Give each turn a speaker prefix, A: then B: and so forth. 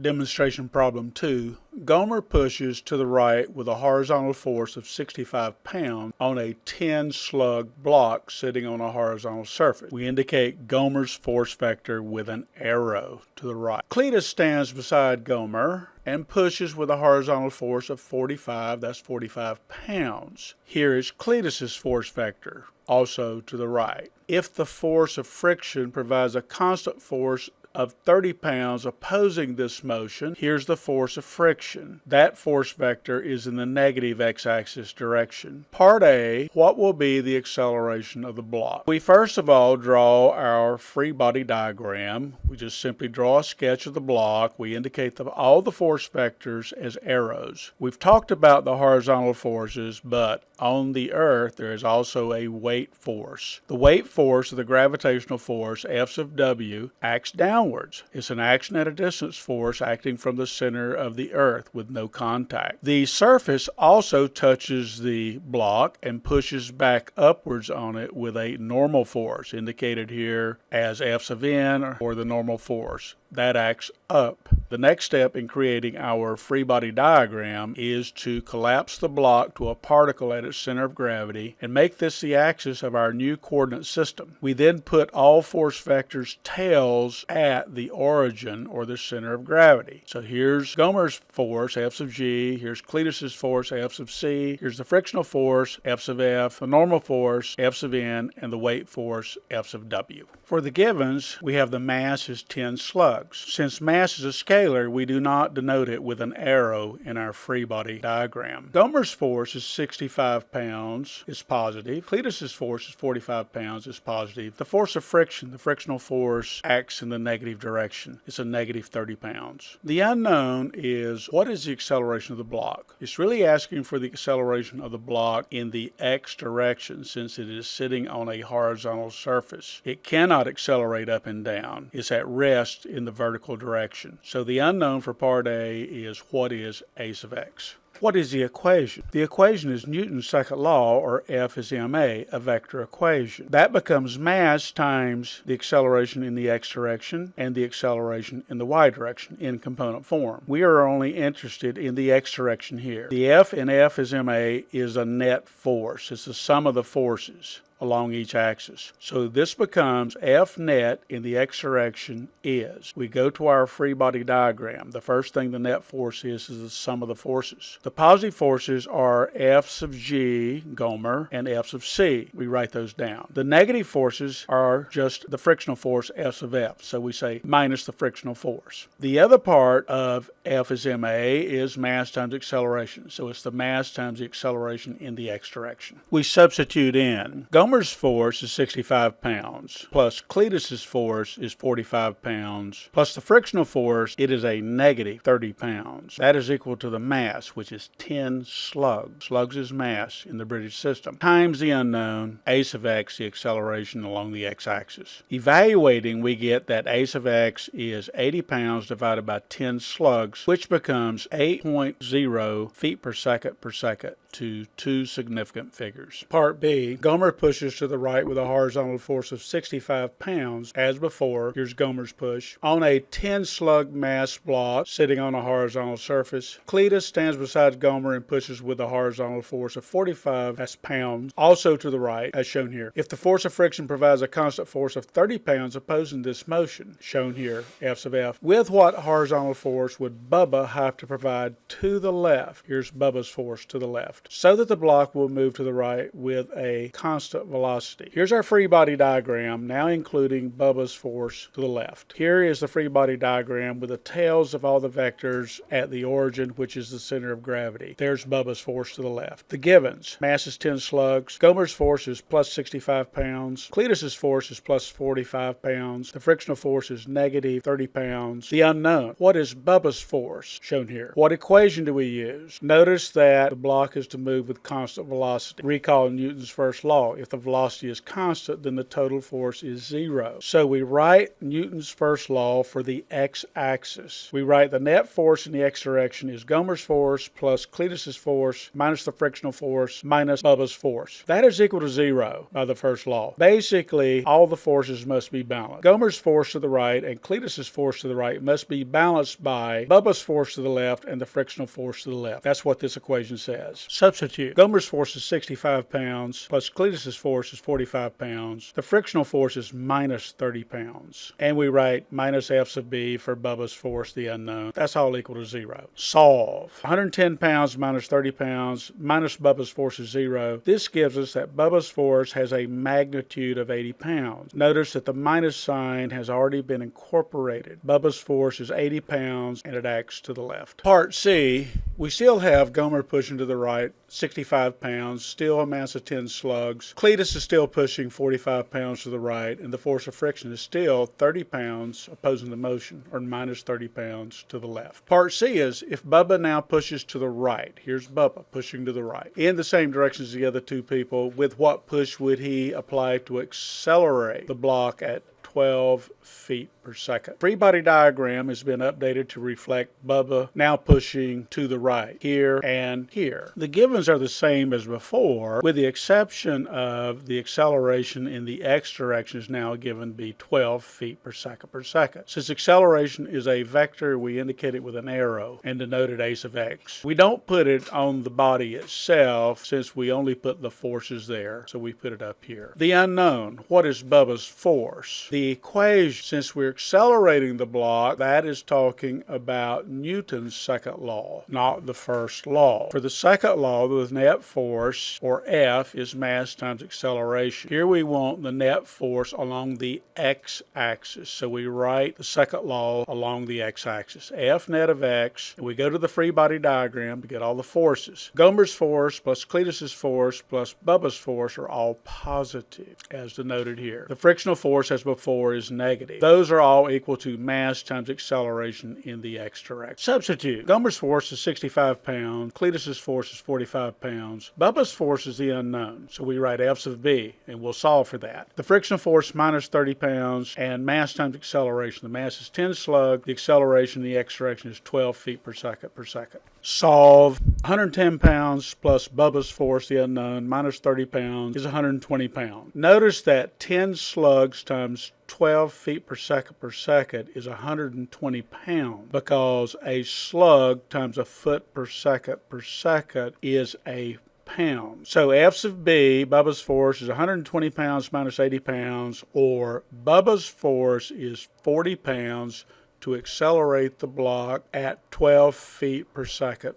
A: Demonstration problem 2. Gomer pushes to the right with a horizontal force of 65 pounds on a 10-slug block sitting on a horizontal surface. We indicate Gomer's force vector with an arrow to the right. Cletus stands beside Gomer and pushes with a horizontal force of 45, that's 45 pounds. Here is Cletus's force vector, also to the right. If the force of friction provides a constant force of 30 pounds opposing this motion, here's the force of friction. That force vector is in the negative x-axis direction. Part A, what will be the acceleration of the block? We first of all draw our free body diagram. We just simply draw a sketch of the block. We indicate all the force vectors as arrows. We've talked about the horizontal forces, but on the Earth there is also a weight force. The weight force, or the gravitational force, F sub W, acts downwards. It's an action at a distance force acting from the center of the Earth with no contact. The surface also touches the block and pushes back upwards on it with a normal force, indicated here as F sub N, or the normal force. That acts up. The next step in creating our free body diagram is to collapse the block to a particle at its center of gravity and make this the axis of our new coordinate system. We then put all force vectors' tails at the origin, or the center of gravity. So here's Gomer's force, F sub G, here's Cletus's force, F sub C, here's the frictional force, F sub F, the normal force, F sub N, and the weight force, F sub W. For the givens, we have the mass as 10 slugs. Since mass is a scalar, we do not denote it with an arrow in our free body diagram. Gomer's force is 65 pounds, is positive. Cletus's force is 45 pounds, is positive. The force of friction, the frictional force, acts in the negative direction. It's a negative 30 pounds. The unknown is, what is the acceleration of the block? It's really asking for the acceleration of the block in the x direction, since it is sitting on a horizontal surface. It cannot accelerate up and down. It's at rest in the vertical direction. So the unknown for part A is, what is a sub x? What is the equation? The equation is Newton's second law, or F is ma, a vector equation. That becomes mass times the acceleration in the x direction and the acceleration in the y direction in component form. We are only interested in the x direction here. The F in F is ma is a net force. It's the sum of the forces along each axis. So this becomes F net in the x direction is. We go to our free body diagram. The first thing the net force is the sum of the forces. The positive forces are F sub G, Gomer, and F sub C. We write those down. The negative forces are just the frictional force, F sub F. So we say minus the frictional force. The other part of F is ma is mass times acceleration. So it's the mass times the acceleration in the x direction. We substitute in Gomer's force is 65 pounds, plus Cletus's force is 45 pounds, plus the frictional force, it is a negative 30 pounds. That is equal to the mass, which is 10 slugs. Slugs is mass in the British system, times the unknown, a sub x, the acceleration along the x-axis. Evaluating, we get that a sub x is 80 pounds divided by 10 slugs, which becomes 8.0 feet per second to two significant figures. Part B, Gomer pushes pushes to the right with a horizontal force of 65 pounds, as before, here's Gomer's push, on a 10-slug mass block sitting on a horizontal surface. Cletus stands beside Gomer and pushes with a horizontal force of 45 pounds, also to the right, as shown here. If the force of friction provides a constant force of 30 pounds opposing this motion, shown here, F sub F, with what horizontal force would Bubba have to provide to the left? Here's Bubba's force to the left, so that the block will move to the right with a constant velocity. Here's our free body diagram, now including Bubba's force to the left. Here is the free body diagram with the tails of all the vectors at the origin, which is the center of gravity. There's Bubba's force to the left. The givens: mass is 10 slugs, Gomer's force is plus 65 pounds, Cletus's force is plus 45 pounds, the frictional force is negative 30 pounds. The unknown: what is Bubba's force, shown here? What equation do we use? Notice that the block is to move with constant velocity. Recall Newton's first law. If the velocity is constant, then the total force is zero. So we write Newton's first law for the x-axis. We write the net force in the x direction is Gomer's force plus Cletus's force minus the frictional force minus Bubba's force. That is equal to zero by the first law. Basically, all the forces must be balanced. Gomer's force to the right and Cletus's force to the right must be balanced by Bubba's force to the left and the frictional force to the left. That's what this equation says. Substitute. Gomer's force is 65 pounds plus Cletus's force is 45 pounds. The frictional force is minus 30 pounds. And we write minus F sub B for Bubba's force, the unknown. That's all equal to zero. Solve. 110 pounds minus 30 pounds minus Bubba's force is zero. This gives us that Bubba's force has a magnitude of 80 pounds. Notice that the minus sign has already been incorporated. Bubba's force is 80 pounds and it acts to the left. Part C, we still have Gomer pushing to the right, 65 pounds, still a mass of 10 slugs. Cletus is still pushing 45 pounds to the right, and the force of friction is still 30 pounds opposing the motion, or minus 30 pounds to the left. Part C is if Bubba now pushes to the right. Here's Bubba pushing to the right, in the same direction as the other two people. With what push would he apply to accelerate the block at 12 feet per second? Free body diagram has been updated to reflect Bubba now pushing to the right, here and here. The givens are the same as before, with the exception of the acceleration in the x direction is now given to be 12 feet per second. Since acceleration is a vector, we indicate it with an arrow and denote it a sub x. We don't put it on the body itself since we only put the forces there, so we put it up here. The unknown: what is Bubba's force? The equation, since we're accelerating the block, that is talking about Newton's second law, not the first law. For the second law, the net force, or F, is mass times acceleration. Here we want the net force along the x-axis, so we write the second law along the x-axis. F net of x, and we go to the free body diagram to get all the forces. Gomer's force plus Cletus's force plus Bubba's force are all positive, as denoted here. The frictional force, as before, is negative. Those are all equal to mass times acceleration in the x direction. Substitute. Gomer's force is 65 pounds, Cletus's force is 45 pounds, Bubba's force is the unknown, so we write F sub B, and we'll solve for that. The frictional force minus 30 pounds, and mass times acceleration. The mass is 10 slug, the acceleration in the x direction is 12 feet per second. Solve. 110 pounds plus Bubba's force, the unknown, minus 30 pounds is 120 pounds. Notice that 10 slugs times 12 feet per second is 120 pounds, because a slug times a foot per second is a pound. So F sub B, Bubba's force, is 120 pounds minus 80 pounds, or Bubba's force is 40 pounds to accelerate the block at 12 feet per second.